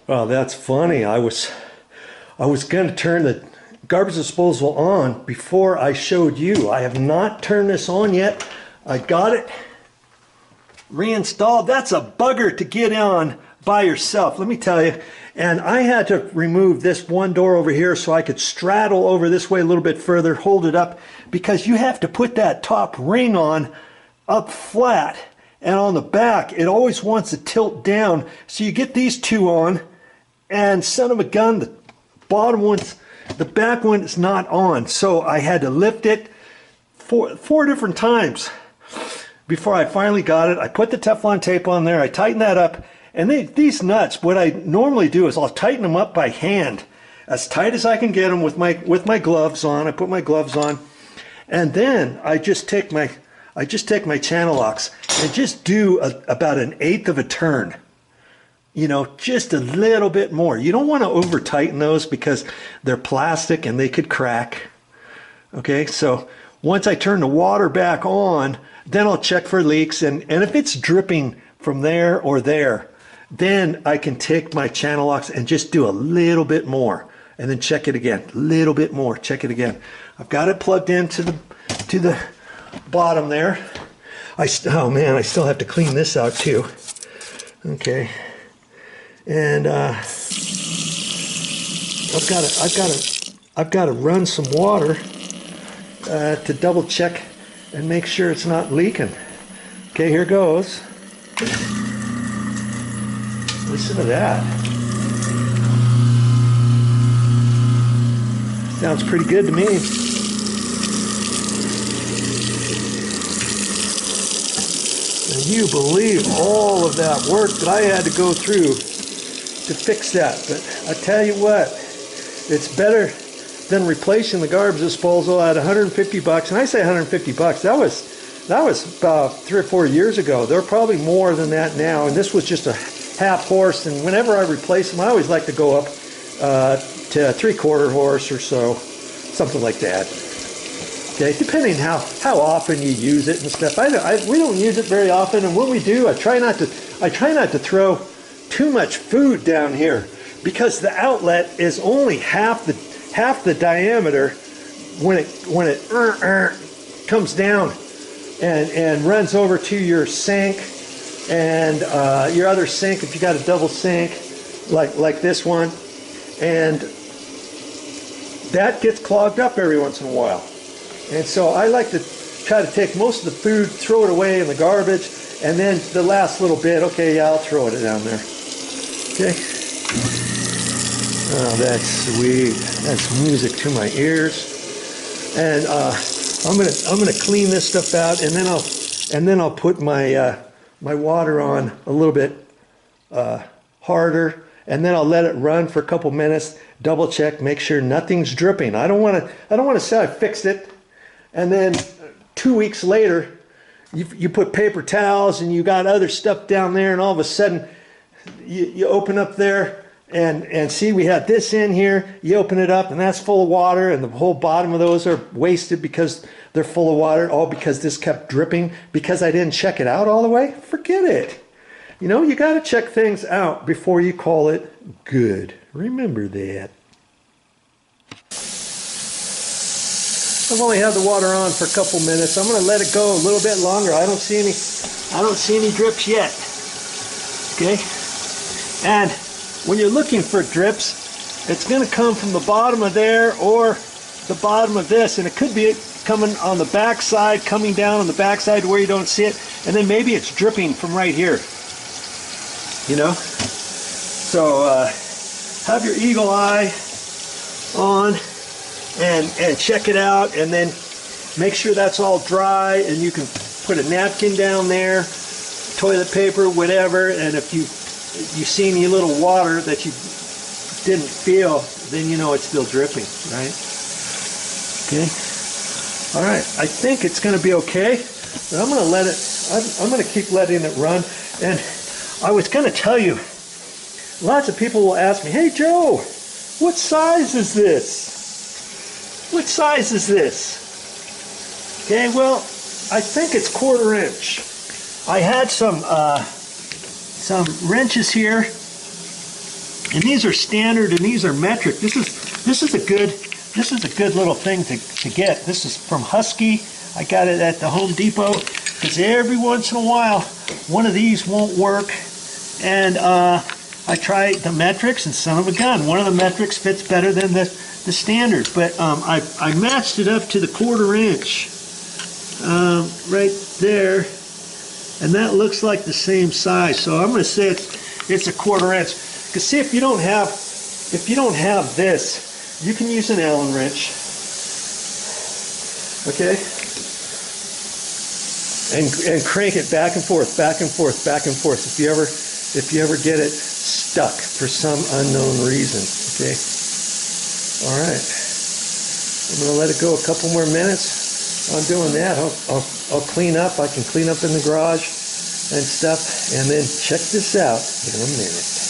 Oh, that's funny. I was going to turn the garbage disposal on before I showed you. I have not turned this on yet. I got it reinstalled. That's a bugger to get on by yourself, let me tell you. And I had to remove this one door over here so I could straddle over this way a little bit further, hold it up, because you have to put that top ring on up flat, and on the back it always wants to tilt down. So you get these two on, and son of a gun, the bottom one's, the back one is not on. So I had to lift it four different times before I finally got it. I put the Teflon tape on there, I tightened that up, and these nuts, what I normally do is I'll tighten them up by hand, as tight as I can get them with my gloves on. I put my gloves on, and then I just take my channel locks and just do about 1/8 of a turn. You know, just a little bit more. You don't want to over tighten those because they're plastic and they could crack. Okay, so once I turn the water back on, then I'll check for leaks, and if it's dripping from there or there, then I can take my channel locks and just do a little bit more, and then check it again, a little bit more, check it again. I've got it plugged into the bottom there. Oh man, I still have to clean this out too. Okay, and I've got to run some water to double check and make sure it's not leaking. Okay, here goes. Listen to that. Sounds pretty good to me. And you believe all of that work that I had to go through to fix that. But I tell you what, it's better than replacing the garbage disposal at 150 bucks. And I say 150 bucks. That was about 3 or 4 years ago. They're probably more than that now. And this was just a half horse. And whenever I replace them, I always like to go up to a 3/4 horse or so, something like that. Okay, depending how often you use it and stuff. We don't use it very often, and when we do, I try not to throw too much food down here, because the outlet is only half the diameter when it comes down and runs over to your sink and your other sink if you got a double sink like this one, and that gets clogged up every once in a while. And so I like to try to take most of the food, throw it away in the garbage, and then the last little bit, okay, yeah, I'll throw it down there. Okay. Oh, that's sweet. That's music to my ears. And I'm gonna clean this stuff out, and then I'll put my my water on a little bit harder, and then I'll let it run for a couple minutes, double check, make sure nothing's dripping. I don't want to say I fixed it, and then 2 weeks later you put paper towels and you got other stuff down there, and all of a sudden you open up there and see we had this in here. You open it up and that's full of water, and the whole bottom of those are wasted because they're full of water, all because this kept dripping because I didn't check it out all the way. Forget it. You know, you got to check things out before you call it good. Remember that. I've only had the water on for a couple minutes. I'm going to let it go a little bit longer. I don't see any drips yet. Okay? And when you're looking for drips, it's going to come from the bottom of there or the bottom of this, and it could be coming on the back side, coming down on the back side where you don't see it, and then maybe it's dripping from right here. You know? So have your eagle eye on and check it out, and then make sure that's all dry, and you can put a napkin down there, toilet paper, whatever, and if you see any little water that you didn't feel, then you know it's still dripping, right? Okay. All right, I think it's going to be okay, but I'm going to let it, I'm going to keep letting it run. And I was going to tell you, lots of people will ask me, hey Joe, what size is this? What size is this? Okay, well, I think it's 1/4 inch. I had some wrenches here, And these are standard and these are metric. This is a good little thing to get. This is from Husky. I got it at the Home Depot because every once in a while one of these won't work. And I tried the metrics and son of a gun, one of the metrics fits better than the standard. But I matched it up to the 1/4 inch right there, and that looks like the same size. So I'm going to say it's a 1/4 inch. Because see, if you don't have this, you can use an Allen wrench, okay, and crank it back and forth, back and forth, back and forth. If you ever get it stuck for some unknown reason, okay. All right, I'm gonna let it go a couple more minutes. While I'm doing that, I'll clean up. I can clean up in the garage and stuff, and then check this out in a minute.